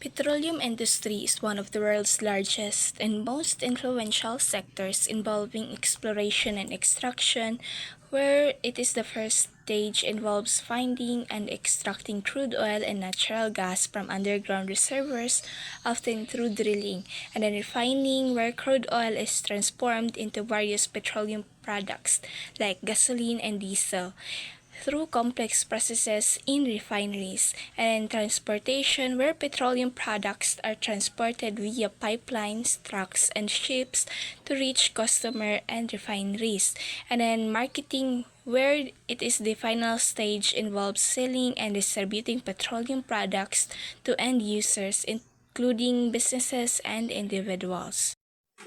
Petroleum industry is one of the world's largest and most influential sectors involving exploration and extraction, where it is the first stage involves finding and extracting crude oil and natural gas from underground reservoirs, often through drilling, and then refining, where crude oil is transformed into various petroleum products like gasoline and diesel through complex processes in refineries, and transportation, where petroleum products are transported via pipelines, trucks, and ships to reach customer and refineries, and then marketing, where it is the final stage involves selling and distributing petroleum products to end users, including businesses and individuals.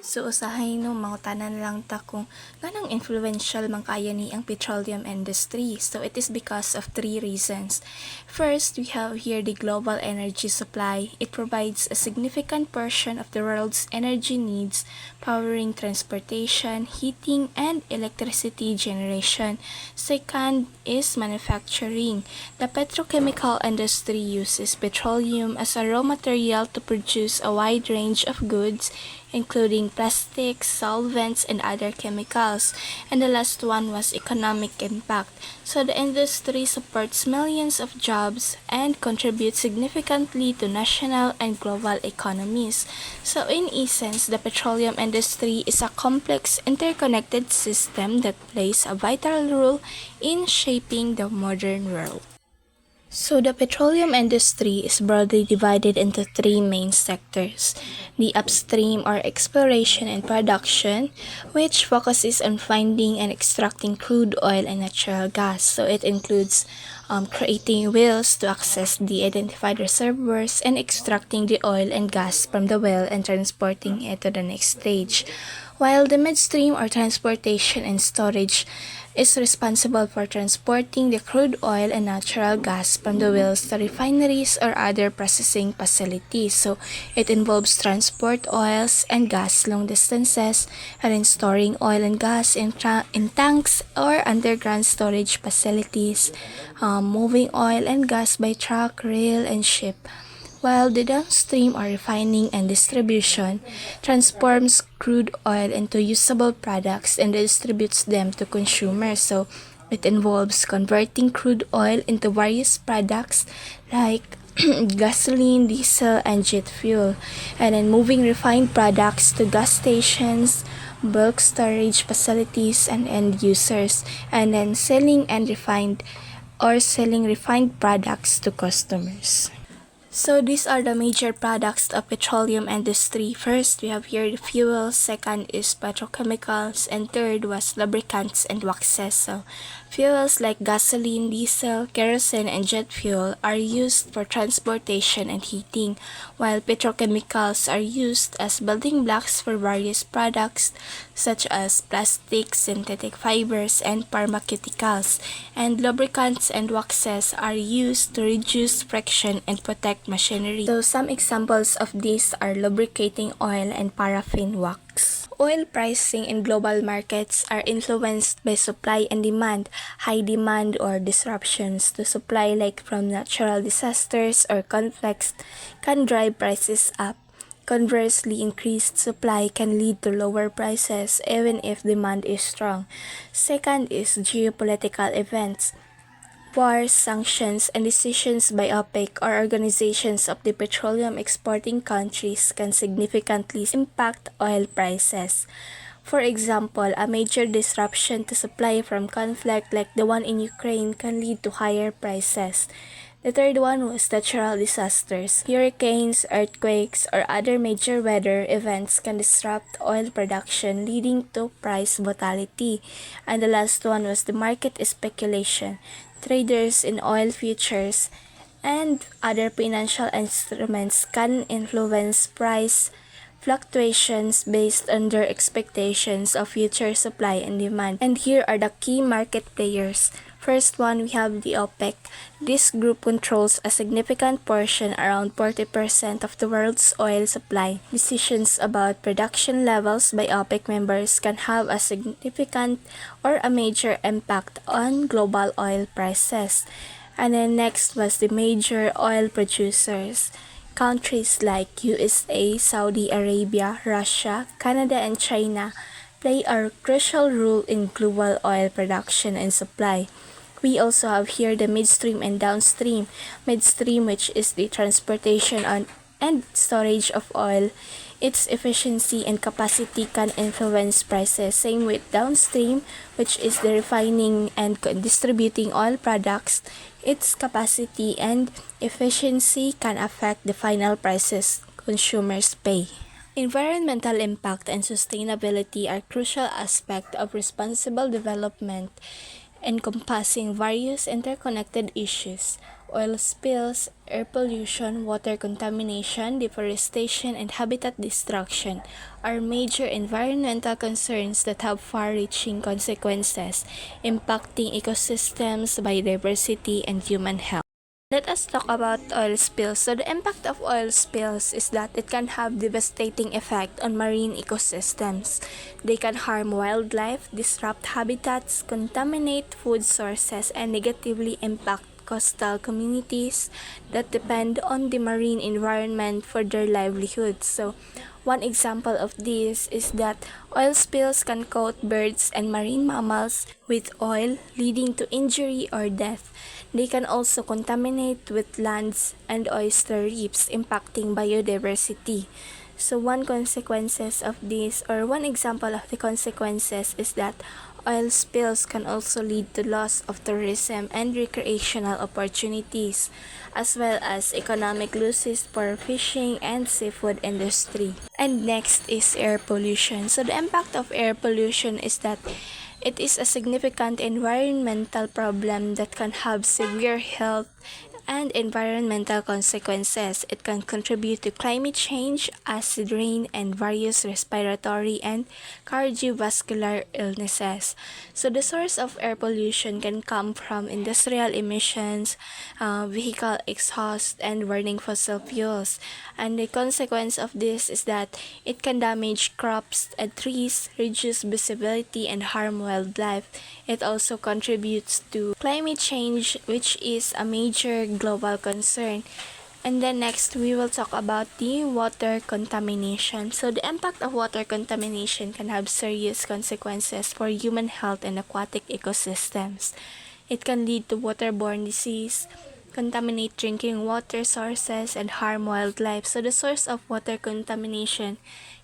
So usahay no mangutanan lang ta kung ganang influential man kaya ni ang petroleum industry. So it is because of three reasons. First, we have here the global energy supply. It provides a significant portion of the world's energy needs, powering transportation, heating, and electricity generation. Second is manufacturing. The petrochemical industry uses petroleum as a raw material to produce a wide range of goods, including plastics, solvents, and other chemicals. And the last one was economic impact. So the industry supports millions of jobs and contributes significantly to national and global economies. So in essence, the petroleum industry is a complex, interconnected system that plays a vital role in shaping the modern world. So the petroleum industry is broadly divided into three main sectors: the upstream or exploration and production, which focuses on finding and extracting crude oil and natural gas. So it includes creating wells to access the identified reservoirs and extracting the oil and gas from the well and transporting it to the next stage. While the midstream or transportation and storage is responsible for transporting the crude oil and natural gas from the wells to refineries or other processing facilities. So it involves transport oils and gas long distances, and in storing oil and gas in tanks or underground storage facilities, moving oil and gas by truck, rail, and ship. While the downstream or refining and distribution transforms crude oil into usable products and distributes them to consumers. So it involves converting crude oil into various products like gasoline, diesel, and jet fuel, and then moving refined products to gas stations, bulk storage facilities, and end users, and then selling refined products to customers. So these are the major products of petroleum industry. First, we have here the fuels, second is petrochemicals, and third was lubricants and waxes. So fuels like gasoline, diesel, kerosene, and jet fuel are used for transportation and heating, while petrochemicals are used as building blocks for various products such as plastics, synthetic fibers, and pharmaceuticals. And lubricants and waxes are used to reduce friction and protect machinery. So some examples of these are lubricating oil and paraffin wax. Oil pricing in global markets are influenced by supply and demand. High demand or disruptions to supply, like from natural disasters or conflicts, can drive prices up. Conversely, increased supply can lead to lower prices even if demand is strong. Second is geopolitical events. Wars, sanctions, and decisions by OPEC or organizations of the petroleum exporting countries can significantly impact oil prices. For example, a major disruption to supply from conflict like the one in Ukraine can lead to higher prices. The third one was natural disasters. Hurricanes, earthquakes, or other major weather events can disrupt oil production, leading to price volatility. And the last one was the market speculation. Traders in oil futures and other financial instruments can influence price fluctuations based on their expectations of future supply and demand. And here are the key market players. First one, we have the OPEC. This group controls a significant portion, around 40% of the world's oil supply. Decisions about production levels by OPEC members can have a significant or a major impact on global oil prices. And then next was the major oil producers. Countries like USA, Saudi Arabia, Russia, Canada, and China play a crucial role in global oil production and supply. We also have here the midstream and downstream. Midstream, which is the transportation and storage of oil. Its efficiency and capacity can influence prices. Same with downstream, which is the refining and distributing oil products. Its capacity and efficiency can affect the final prices consumers pay. Environmental impact and sustainability are crucial aspects of responsible development, encompassing various interconnected issues. Oil spills, air pollution, water contamination, deforestation, and habitat destruction are major environmental concerns that have far-reaching consequences, impacting ecosystems, biodiversity, and human health. Let us talk about oil spills. So the impact of oil spills is that it can have devastating effect on marine ecosystems. They can harm wildlife, disrupt habitats, contaminate food sources, and negatively impact coastal communities that depend on the marine environment for their livelihoods. So one example of this is that oil spills can coat birds and marine mammals with oil, leading to injury or death. They can also contaminate wetlands and oyster reefs, impacting biodiversity. So one consequences of this, or one example of the consequences, is that oil spills can also lead to loss of tourism and recreational opportunities, as well as economic losses for fishing and seafood industry. And next is air pollution. So the impact of air pollution is that it is a significant environmental problem that can have severe health and environmental consequences. It can contribute to climate change, acid rain, and various respiratory and cardiovascular illnesses. So the source of air pollution can come from industrial emissions, vehicle exhaust, and burning fossil fuels. And the consequence of this is that it can damage crops and trees, reduce visibility, and harm wildlife. It also contributes to climate change, which is a major global concern. And then next, we will talk about the water contamination. So the impact of water contamination can have serious consequences for human health and aquatic ecosystems. It can lead to waterborne disease, contaminate drinking water sources, and harm wildlife. So the source of water contamination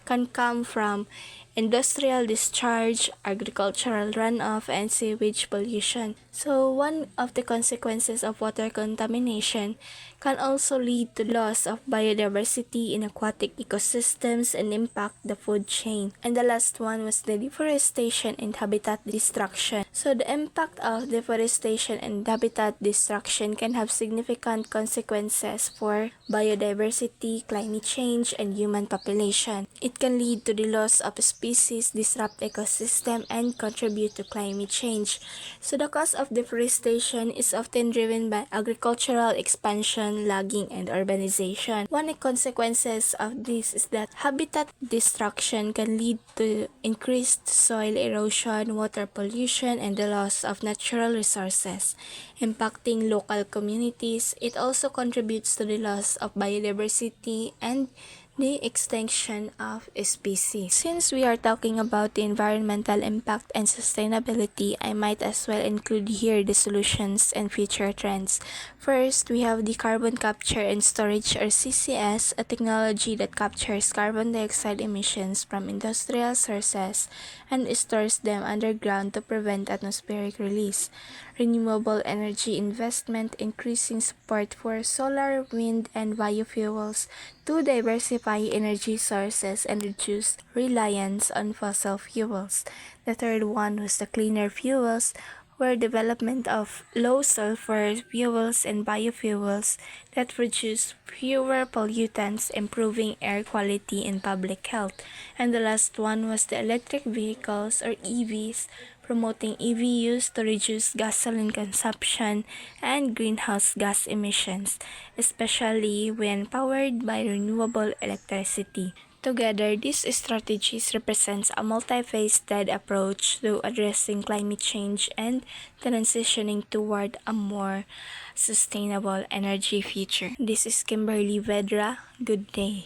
can come from industrial discharge, agricultural runoff, and sewage pollution. So one of the consequences of water contamination can also lead to loss of biodiversity in aquatic ecosystems and impact the food chain. And the last one was the deforestation and habitat destruction. So the impact of deforestation and habitat destruction can have significant consequences for biodiversity, climate change, and human population. It can lead to the loss of species, disrupt ecosystem, and contribute to climate change. So the cause of deforestation is often driven by agricultural expansion, logging, and urbanization. One of the consequences of this is that habitat destruction can lead to increased soil erosion, water pollution, and the loss of natural resources, impacting local communities. It also contributes to the loss of biodiversity and the extinction of species. Since we are talking about the environmental impact and sustainability, I might as well include here the solutions and future trends. First, we have the carbon capture and storage, or CCS, a technology that captures carbon dioxide emissions from industrial sources and stores them underground to prevent atmospheric release. Renewable energy investment, increasing support for solar, wind, and biofuels to diversify energy sources and reduce reliance on fossil fuels. The third one was the cleaner fuels, where development of low sulfur fuels and biofuels that produce fewer pollutants, improving air quality and public health. And the last one was the electric vehicles, or EVs, promoting EV use to reduce gasoline consumption and greenhouse gas emissions, especially when powered by renewable electricity. Together, these strategies represent a multifaceted approach to addressing climate change and transitioning toward a more sustainable energy future. This is Kimberly Vedra. Good day.